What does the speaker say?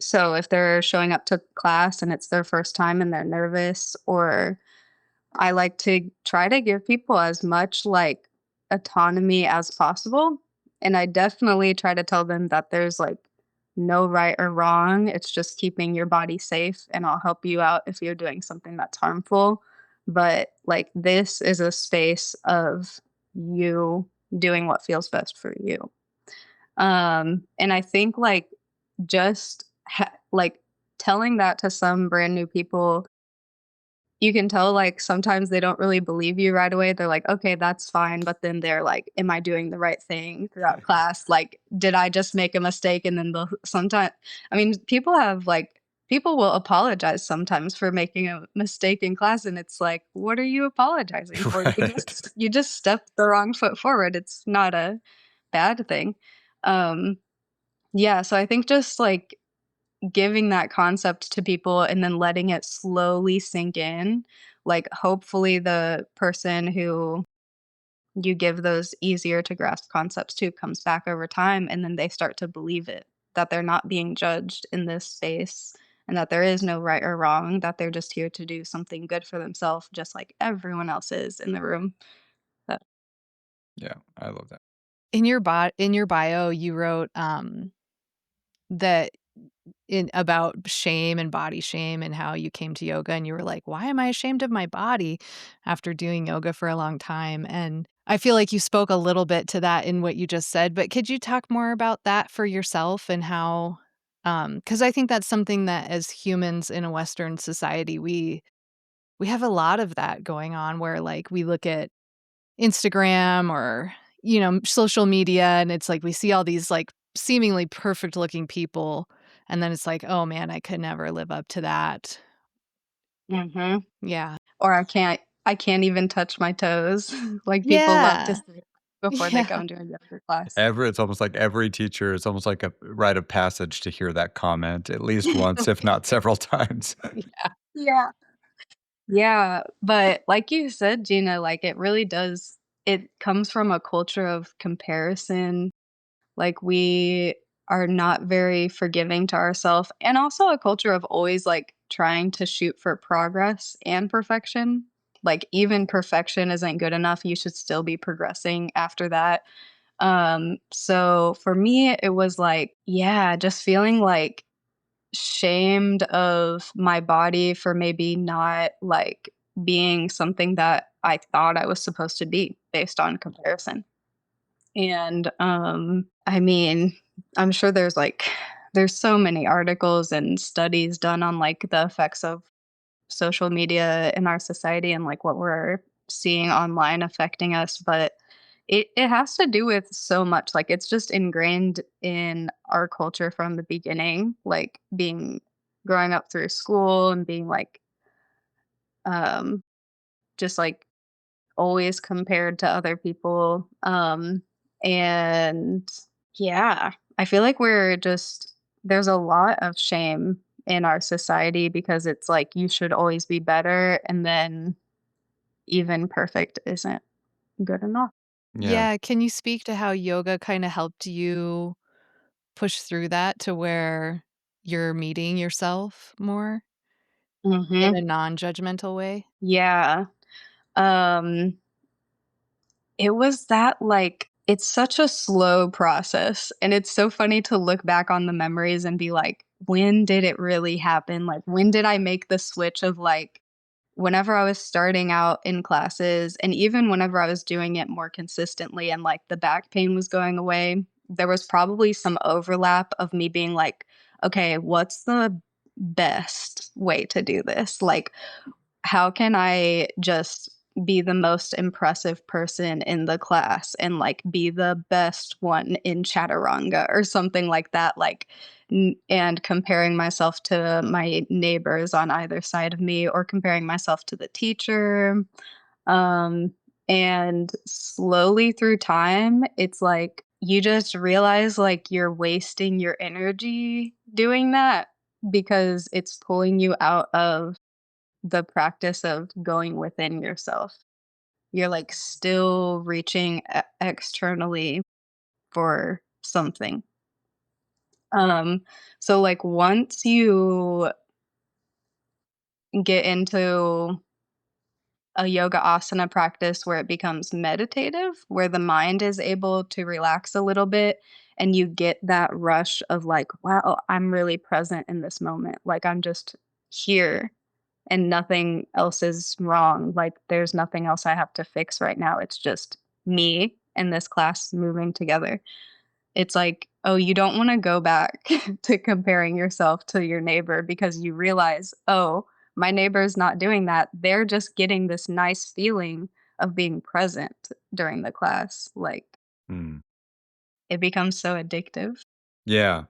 So if they're showing up to class and it's their first time and they're nervous, or I like to try to give people as much like autonomy as possible. And I definitely try to tell them that there's like no right or wrong. It's just keeping your body safe, and I'll help you out if you're doing something that's harmful. But like, this is a space of you doing what feels best for you. And I think like just like telling that to some brand new people, you can tell, like, sometimes they don't really believe you right away. They're like, "Okay, that's fine," but then they're like, "Am I doing the right thing throughout class? Like, did I just make a mistake?" And then they'll sometimes, I mean, people will apologize sometimes for making a mistake in class, and it's like, "What are you apologizing for? Right. You just stepped the wrong foot forward. It's not a bad thing." Um, yeah, so I think just, like, giving that concept to people and then letting it slowly sink in, like, hopefully the person who you give those easier to grasp concepts to comes back over time, and then they start to believe it, that they're not being judged in this space, and that there is no right or wrong, that they're just here to do something good for themselves just like everyone else is in the room. That Yeah, I love that. In your bio, you wrote, that in about shame and body shame and how you came to yoga and you were like, "Why am I ashamed of my body?" after doing yoga for a long time, and I feel like you spoke a little bit to that in what you just said, but could you talk more about that for yourself and how, because I think that's something that as humans in a Western society, we have a lot of that going on where, like, we look at Instagram or, social media, and it's like we see all these, like, seemingly perfect looking people, and then it's like, "Oh, man, I could never live up to that." Mhm. Yeah. Or I can't even touch my toes, like people love to Yeah. say before they go Yeah. into a yoga class. Every It's almost like every teacher, it's almost like a rite of passage to hear that comment at least once, if not several times. Yeah. Yeah. Yeah, but like you said, Gina, like, it comes from a culture of comparison. Like, we are not very forgiving to ourselves, and also a culture of always, like, trying to shoot for progress and perfection. Like, even perfection isn't good enough, you should still be progressing after that. So for me, it was like, yeah, just feeling, like, shamed of my body for maybe not, like, being something that I thought I was supposed to be based on comparison. And, I mean, I'm sure there's so many articles and studies done on, like, the effects of social media in our society and, like, what we're seeing online affecting us, but it has to do with so much, like, it's just ingrained in our culture from the beginning, like, growing up through school and being, like, um, just, like, always compared to other people, and yeah, I feel like there's a lot of shame in our society because it's like you should always be better, and then even perfect isn't good enough. Yeah. Yeah, can you speak to how yoga kinda helped you push through that to where you're meeting yourself more in Mhm. a non-judgmental way? Yeah. Um, it was that, like, it's such a slow process, and it's so funny to look back on the memories and be like, "When did it really happen?" Like, when did I make the switch of, like, whenever I was starting out in classes, and even whenever I was doing it more consistently and, like, the back pain was going away, there was probably some overlap of me being like, "Okay, what's the best way to do this? Like, how can I just be the most impressive person in the class and, like, be the best one in chaturanga," or something like that, like, and comparing myself to my neighbors on either side of me or comparing myself to the teacher. Um, and slowly through time, it's like you just realize, like, you're wasting your energy doing that because it's pulling you out of the practice of going within yourself. You're, like, still reaching externally for something. Um, so, like, once you get into a yoga asana practice where it becomes meditative, where the mind is able to relax a little bit and you get that rush of like, wow, I'm really present in this moment. Like I'm just here and nothing else is wrong. Like there's nothing else I have to fix right now. It's just me and this class moving together. It's like, oh, you don't wanna go back to comparing yourself to your neighbor because you realize, "Oh, my neighbor's not doing that. They're just getting this nice feeling of being present during the class." Like, Mm. it becomes so addictive. Yeah.